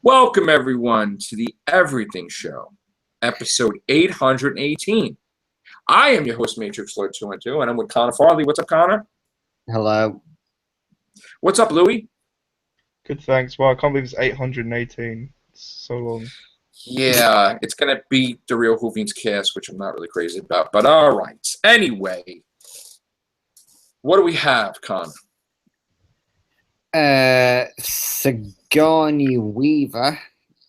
Welcome, everyone, to the Everything Show, episode 818. I am your host, Matrix Lord 212, and I'm with Connor Farley. What's up, Connor? Hello. What's up, Louie? Good, thanks. Wow, I can't believe it's 818. It's so long. Yeah, it's going to beat the real Hoovians cast, which I'm not really crazy about, but all right. Anyway, what do we have, Connor? Sigourney Weaver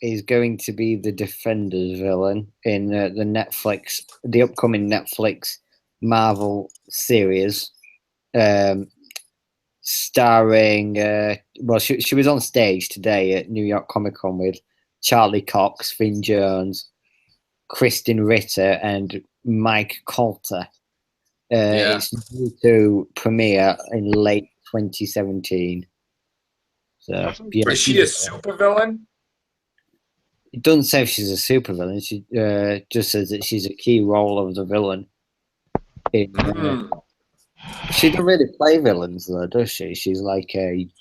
is going to be the Defenders villain in the upcoming Netflix Marvel series, starring. She was on stage today at New York Comic Con with Charlie Cox, Finn Jones, Kristen Ritter, and Mike Colter. It's due to premiere in late 2017. So, yeah, Is she a supervillain? It doesn't say if she's a supervillain. She just says that she's a key role of the villain. She doesn't really play villains, though, does she? She's like in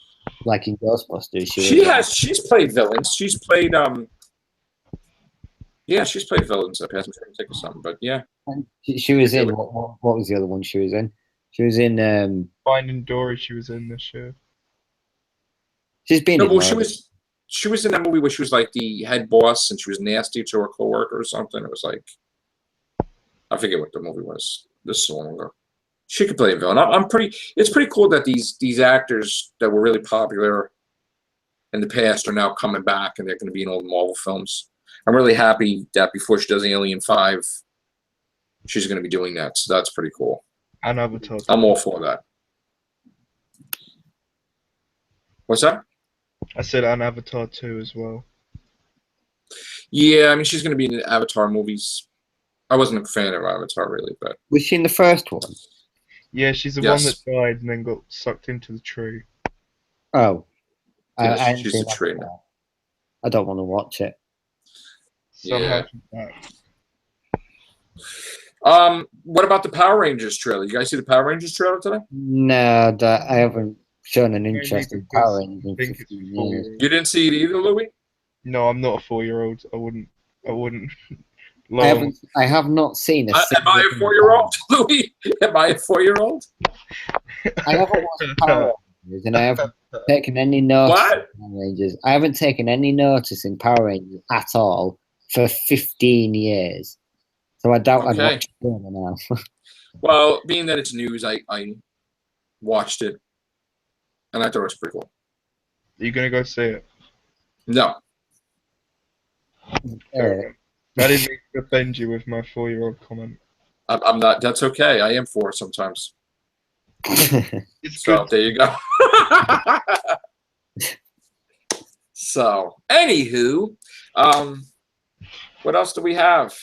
Ghostbusters. She's played villains. She's played she's played villains. I'm trying to think of something, but yeah. She was in what was the other one she was in? She was in Finding Dory. She was in this year. She's been she was in that movie where she was like the head boss and she was nasty to her coworker or something. It was like, I forget what the movie was. This is so long ago. She could play a villain. It's pretty cool that these actors that were really popular in the past are now coming back and they're going to be in all the Marvel films. I'm really happy that before she does Alien 5, she's going to be doing that. So that's pretty cool. And Avatar. I'm all for that. What's that? I said and Avatar 2 as well. Yeah, I mean, she's going to be in the Avatar movies. I wasn't a fan of Avatar, really, but... Was she in the first one? Yeah, she's the one that died and then got sucked into the tree. Oh. Yeah, she's a tree now. I don't want to watch it. Somehow she's back. What about the Power Rangers trailer? You guys see the Power Rangers trailer today? No, I haven't shown an interest in Power Rangers in 15 years. You didn't see it either, Louis? No, I'm not a 4-year-old. I wouldn't. I have not seen a Am I a 4-year-old, Louis? Am I a 4-year-old? I haven't watched Power Rangers, and I haven't taken any notice in Power Rangers. I haven't taken any notice in Power Rangers at all for 15 years. So I doubt I'd watch it now. Well, being that it's news, I watched it, and I thought it was pretty cool. Are you going to go see it? No. I didn't mean to offend you with my 4-year-old comment. I'm not. That's okay. I am 4 sometimes. It's so good. There you go. So, anywho, what else do we have?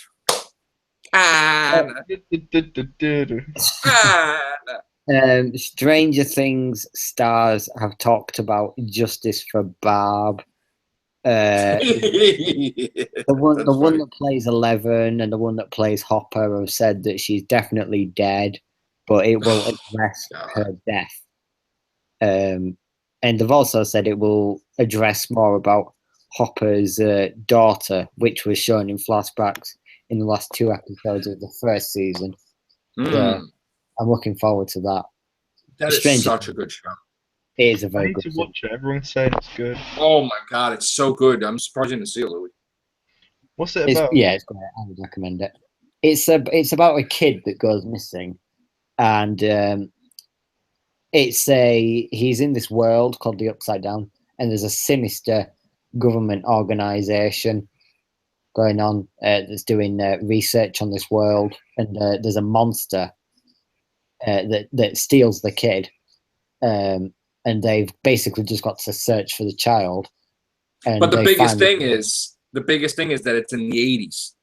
Stranger Things stars have talked about justice for Barb. The one that plays 11 and the one that plays Hopper have said that she's definitely dead, but it will address her death. And they've also said it will address more about Hopper's daughter, which was shown in flashbacks in the last 2 episodes of the first season. So I'm looking forward to that. That is such a good show. It is a very good show. I need to watch it. Everyone's saying it's good. Oh my god, it's so good. I'm surprised you didn't see it, Louis. What's it about? It's great. I would recommend it. It's about a kid that goes missing, and he's in this world called the Upside Down, and there's a sinister government organization going on that's doing research on this world, and there's a monster that steals the kid, and they've basically just got to search for the child. But the biggest thing is that it's in the 80s.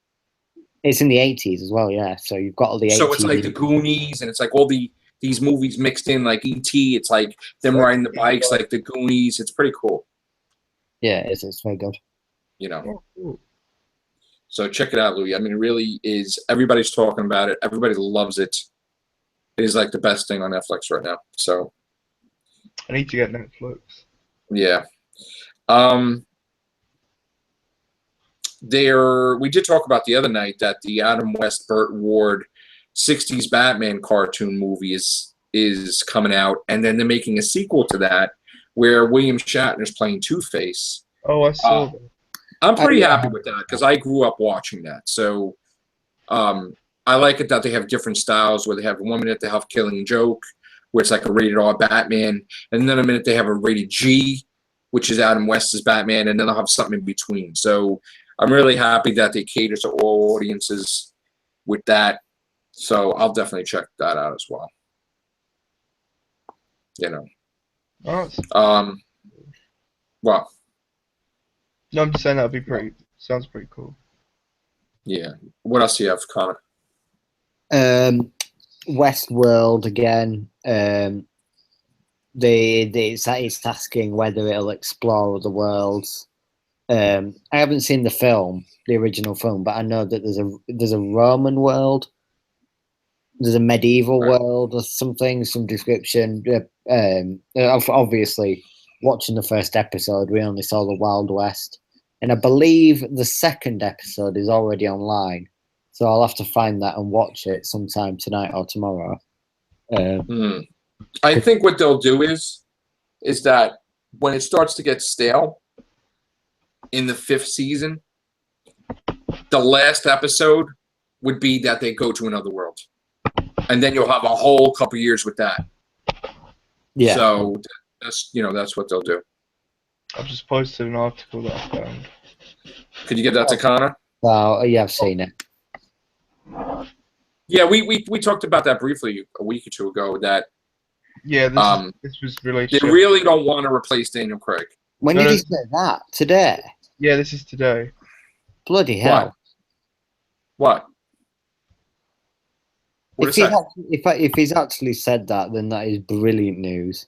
It's in the 80s as well, yeah. So you've got all the 80s. So it's like the Goonies, and it's like all these movies mixed in, like E.T. It's like them riding the bikes, like the Goonies. It's pretty cool. Yeah, it's very good. You know. So check it out, Louis. I mean, it really is. Everybody's talking about it. Everybody loves it. It is like the best thing on Netflix right now. So I need to get Netflix. Yeah. we did talk about the other night that the Adam West, Burt Ward 60s Batman cartoon movie is coming out, and then they're making a sequel to that where William Shatner's playing Two-Face. Oh, I saw that. I'm pretty happy with that because I grew up watching that. So I like it that they have different styles where they have 1 minute they have Killing Joke, where it's like a rated R Batman, and then a minute they have a rated G, which is Adam West's Batman, and then they'll have something in between. So I'm really happy that they cater to all audiences with that. So I'll definitely check that out as well. You know. Oh, Well. no, I'm just saying that'd be pretty. Sounds pretty cool. Yeah. What else do you have, Connor? Westworld again. It's asking whether it'll explore other worlds. I haven't seen the film, the original film, but I know that there's a Roman world, there's a medieval world or something, some description. Obviously, watching the first episode, we only saw the Wild West, and I believe the second episode is already online, so I'll have to find that and watch it sometime tonight or tomorrow. I think what they'll do is that when it starts to get stale in the 5th season, the last episode would be that they go to another world, and then you'll have a whole couple years with that. Yeah. So that's what they'll do. I've just posted an article that I found. Could you get that to Connor? Oh, yeah, I've seen it. Yeah, we talked about that briefly a week or two ago. That yeah, this was related. They really don't want to replace Daniel Craig. When did he say that? Today? Yeah, this is today. Bloody hell! What? If he's actually said that, then that is brilliant news.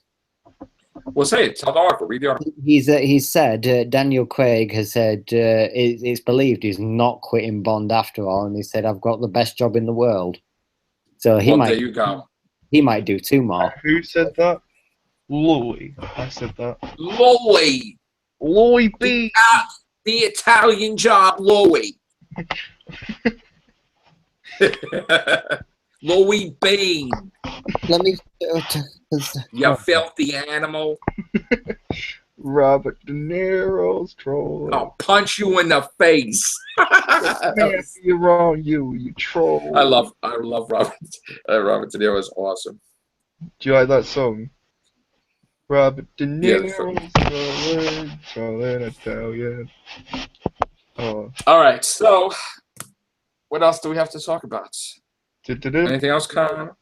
Well, say it. Tell the article. Read the article. He's said Daniel Craig has said it's believed he's not quitting Bond after all, and he said I've got the best job in the world. So he might. There you go. He might do 2 more. Who said that? Louis. I said that. Louis. Louis B. The Italian job, Louis. Louis Bean. Let me. You filthy animal. Robert De Niro's troll. I'll punch you in the face. You're wrong, you troll. I love Robert. Robert De Niro is awesome. Do you like that song? Robert De Niro's trolling Italian. Oh. All right, so what else do we have to talk about? Anything else, Connor?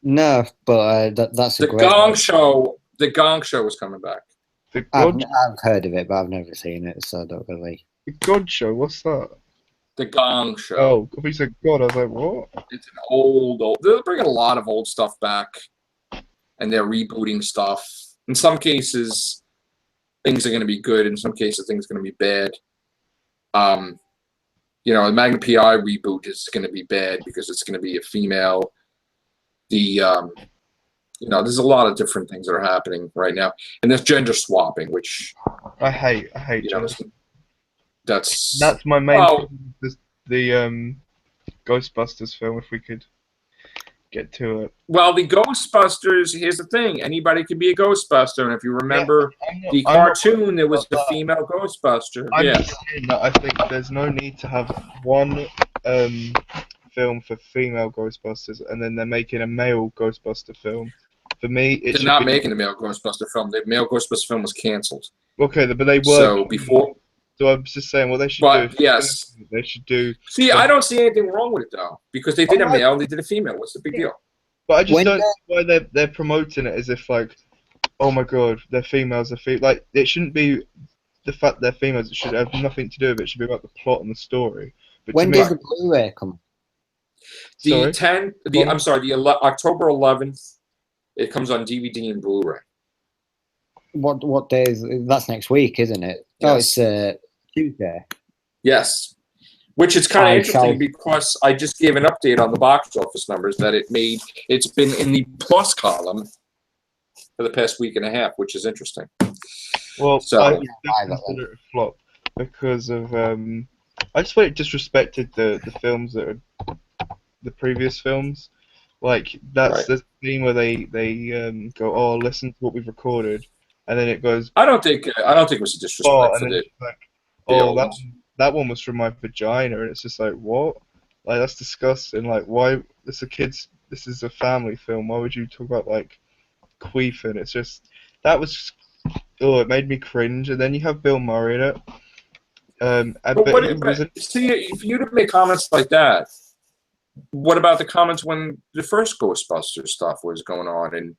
No, but that's the Gong Show. The Gong Show is coming back. I've heard of it, but I've never seen it, so I don't really. The God Show. What's that? The Gong Show. Oh, if he said God, I was like, what? It's an old. They're bringing a lot of old stuff back, and they're rebooting stuff. In some cases, things are going to be good. In some cases, things are going to be bad. The Magnum PI reboot is going to be bad because it's going to be a female. There's a lot of different things that are happening right now, and there's gender swapping, which I hate. That's my main problem with the Ghostbusters film. If we could get to it. Well, the Ghostbusters. Here's the thing: anybody can be a Ghostbuster, and if you remember the cartoon, there was a female Ghostbuster. I'm just saying that I think there's no need to have one film for female Ghostbusters, and then they're making a male Ghostbuster film. For me, they're not making a male Ghostbuster film. The male Ghostbuster film was cancelled. Okay, but they were. So before. So I'm just saying, what they should do. Yes. They should do. See, I don't see anything wrong with it though, because they did a male, and they did a female. What's the big deal? But I just don't know why they're promoting it as if like, oh my god, they're females. Like it shouldn't be the fact they're females. It should have nothing to do with it. It should be about the plot and the story. But when does the Blu-ray come? The October 11th. It comes on DVD and Blu-ray. What day is that's next week, isn't it? Yes. Oh, it's Tuesday. Yes. Which is kind of interesting because I just gave an update on the box office numbers that it's been in the plus column for the past week and a half, which is interesting. Well, so I consider it a flop because of I just thought it disrespected the films that are the previous films. Like that's the scene where they go, oh, listen to what we've recorded, and then it goes. I don't think it was a disrespect And for then the she's like, oh, old. that one was from my vagina, and it's just like, what? Like that's disgusting. Like why? This a kids. This is a family film. Why would you talk about like queefing? It's just that was. Oh, it made me cringe. And then you have Bill Murray in it. See, if you to make comments like that, what about the comments when the first Ghostbusters stuff was going on and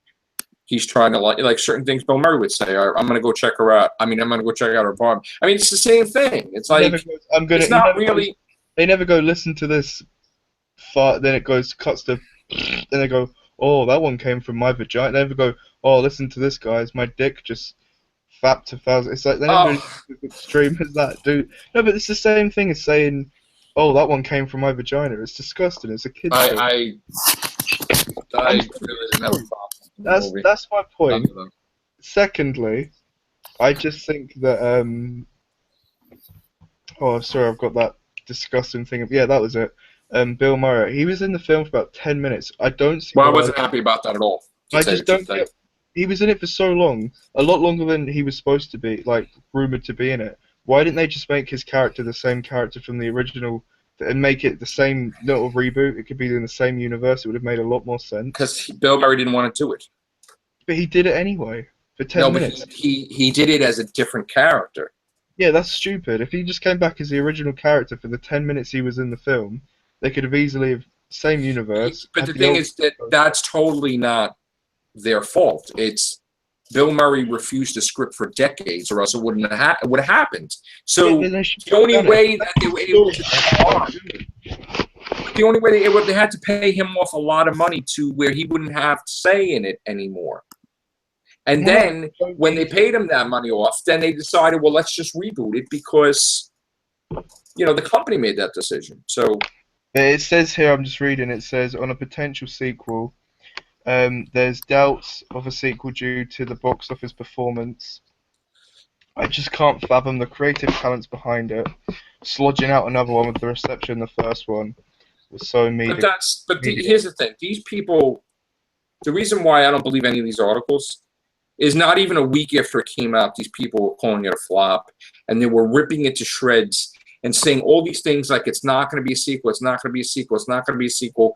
he's trying to like certain things Bill Murray would say, I'm gonna go check her out. I mean, I'm gonna go check out her bar. I mean, it's the same thing. It's like it's not really. They never go listen to this. Then it goes cuts to. Then they go, oh, that one came from my vagina. They never go, oh, listen to this, guys. My dick just fapped 1,000. It's like they never do as extreme as that, dude. No, but it's the same thing as saying, oh, that one came from my vagina. It's disgusting. It's a kid's film. I really never thought. That's my point. Secondly, I just think that oh, sorry, I've got that disgusting thing. Yeah, that was it. Bill Murray. He was in the film for about 10 minutes. I don't see. Well, I wasn't happy about that at all. I just don't get. He was in it for so long, a lot longer than he was supposed to be, like rumored to be in it. Why didn't they just make his character the same character from the original and make it the same little reboot? It could be in the same universe. It would have made a lot more sense. Because Bill Murray didn't want to do it. But he did it anyway for 10 minutes. But he did it as a different character. Yeah, that's stupid. If he just came back as the original character for the 10 minutes he was in the film, they could have easily have same universe. But the thing is that that's totally not their fault. It's Bill Murray refused to script for decades, or else it would have happened. So the only way that they had to pay him off a lot of money to where he wouldn't have to say in it anymore. And then when they paid him that money off, then they decided, well, let's just reboot it because the company made that decision. So it says here, I'm just reading. It says on a potential sequel. There's doubts of a sequel due to the box office performance. I just can't fathom the creative talents behind it. Slodging out another one with the reception the first one was so meaty. Here's the thing. These people, the reason why I don't believe any of these articles is not even a week after it came out, these people were calling it a flop, and they were ripping it to shreds and saying all these things like it's not going to be a sequel, it's not going to be a sequel, it's not going to be a sequel.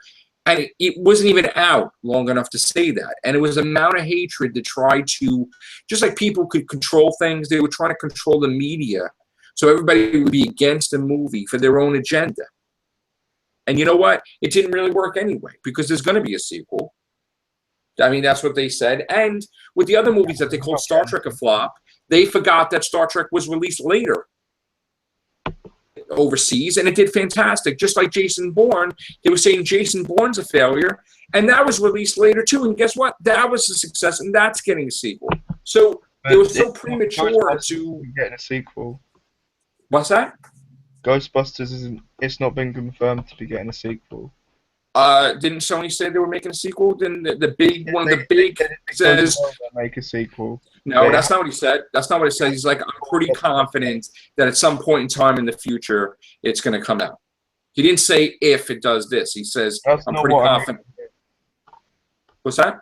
And it wasn't even out long enough to say that. And it was the amount of hatred to try to, just like people could control things, they were trying to control the media. So everybody would be against the movie for their own agenda. And you know what? It didn't really work anyway, because there's going to be a sequel. I mean, that's what they said. And with the other movies that they called Star Trek a flop, they forgot that Star Trek was released later overseas, and it did fantastic. Just like Jason Bourne, they were saying Jason Bourne's a failure, and that was released later too. And guess what? That was a success, and that's getting a sequel. So it was so premature to getting a sequel. What's that? Ghostbusters isn't. It's not been confirmed to be getting a sequel. Didn't Sony say they were making a sequel? Then the big one of the big says make a sequel. No, that's not what he said. That's not what he said. He's like, I'm pretty confident that at some point in time in the future, it's going to come out. He didn't say if it does this. He says, I'm pretty confident. What's that?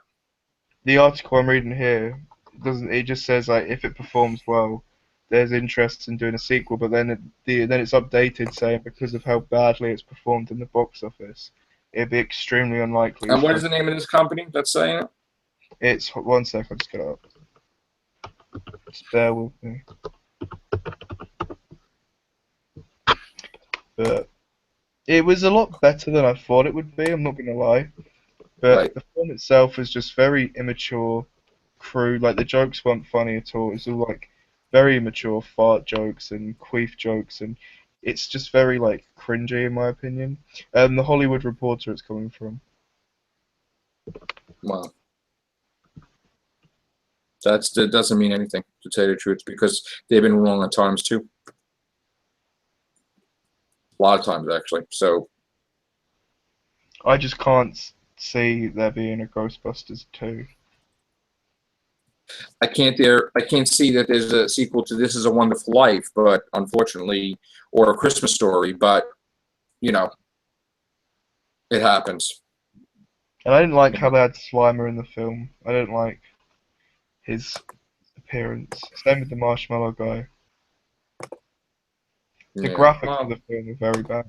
The article I'm reading here doesn't. It just says like if it performs well, there's interest in doing a sequel. But then it's updated saying because of how badly it's performed in the box office, it'd be extremely unlikely. And what is the name of this company that's saying it? It's 1 sec. I'll just get it up. Just bear with me. But it was a lot better than I thought it would be, I'm not going to lie. But the film itself was just very immature, crude. Like, the jokes weren't funny at all. It's all, like, very immature fart jokes and queef jokes. And it's just very, like, cringy, in my opinion. The Hollywood Reporter it's coming from. Wow. That doesn't mean anything, to tell you the truth, because they've been wrong at times too. A lot of times, actually. So I just can't see there being a Ghostbusters 2. I can't see that there's a sequel to This Is a Wonderful Life, but unfortunately, or A Christmas Story, but you know, it happens. And I didn't like how they had Slimer in the film. I didn't like his appearance. Same with the marshmallow guy. The graphics of the film were very bad.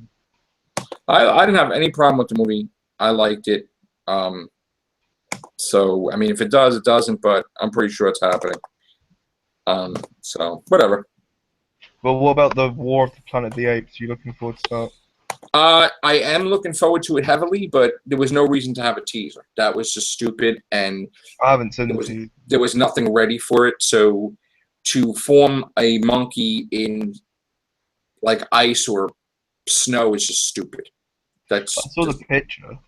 I didn't have any problem with the movie. I liked it. So I mean, if it does, it doesn't. But I'm pretty sure it's happening. So whatever. Well, what about the War of the Planet of the Apes? Are you looking forward to that? I am looking forward to it heavily, but there was no reason to have a teaser. That was just stupid, and I haven't seen the teaser. There was nothing ready for it. So to form a monkey in like ice or snow is just stupid. I saw the picture.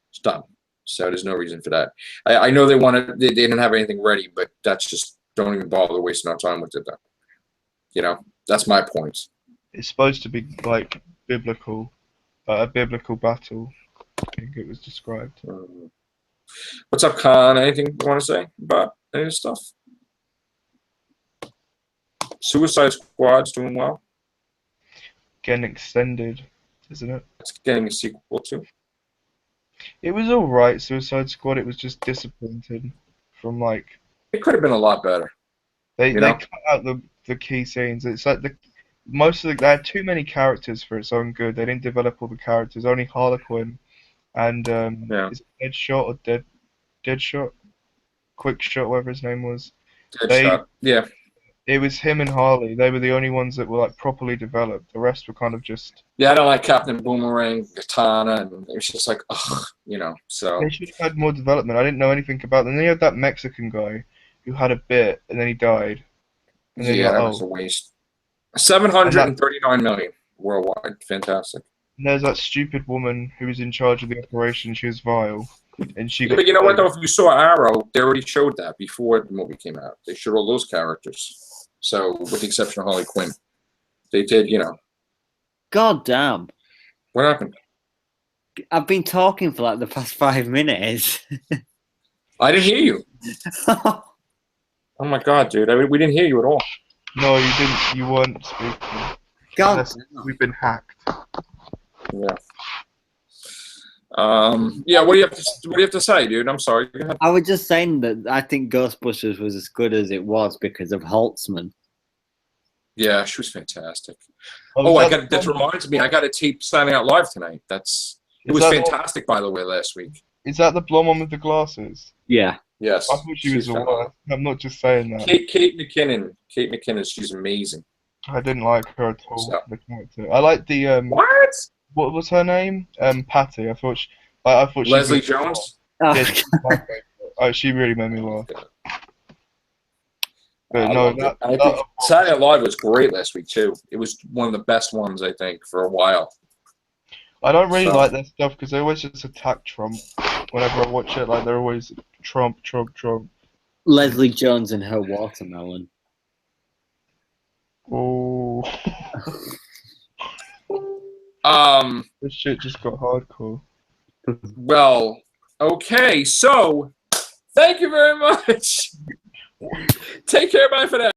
It's done. So there's no reason for that. I know they didn't have anything ready, but that's just, don't even bother wasting our time with it. Though. You know, that's my point. It's supposed to be like biblical, a biblical battle. I think it was described. What's up, Khan? Anything you want to say about any of this stuff? Suicide Squad's doing well. Getting extended, isn't it? It's getting a sequel too. It was alright, Suicide Squad. It was just disappointing. From like, it could have been a lot better. They cut out the key scenes. It's like they had too many characters for its own good. They didn't develop all the characters. Only Harlequin and is it Deadshot or Deadshot, Quick Shot, whatever his name was. Deadshot. Yeah. It was him and Harley. They were the only ones that were like properly developed. The rest were kind of just. Yeah, I don't like Captain Boomerang, Katana, and it was just like, ugh, you know. So they should have had more development. I didn't know anything about them. Then you had that Mexican guy who had a bit, and then he died. And then yeah, that was a waste. 739 million worldwide. Fantastic. And there's that stupid woman who was in charge of the operation. She was vile, and she. But you know what though? If you saw Arrow, they already showed that before the movie came out. They showed all those characters. So, with the exception of Harley Quinn, they did, you know. God damn. What happened? I've been talking for like the past 5 minutes. I didn't hear you. Oh my god, dude! We didn't hear you at all. No, you didn't. You weren't speaking. God, we've been hacked. Yeah. Yeah. What do you have to say, dude? I'm sorry. Go ahead. I was just saying that I think Ghostbusters was as good as it was because of Holtzman. Yeah, she was fantastic. That reminds me. I got a tape Saturday Night Live tonight. It was fantastic, by the way, last week. Is that the blonde one with the glasses? Yeah. Yes. I thought she was the worst. I'm not just saying that. Kate McKinnon. She's amazing. I didn't like her at all. So. The character. I like the What? What was her name? Patty. I thought she Leslie Jones. Yeah, she really made me laugh. But no, I think Saturday Night Live was great last week too. It was one of the best ones I think for a while. I don't really like that stuff because they always just attack Trump. Whenever I watch it, like they're always Trump. Leslie Jones and her watermelon. Oh. This shit just got hardcore. Well, okay, so thank you very much. Take care, bye for now.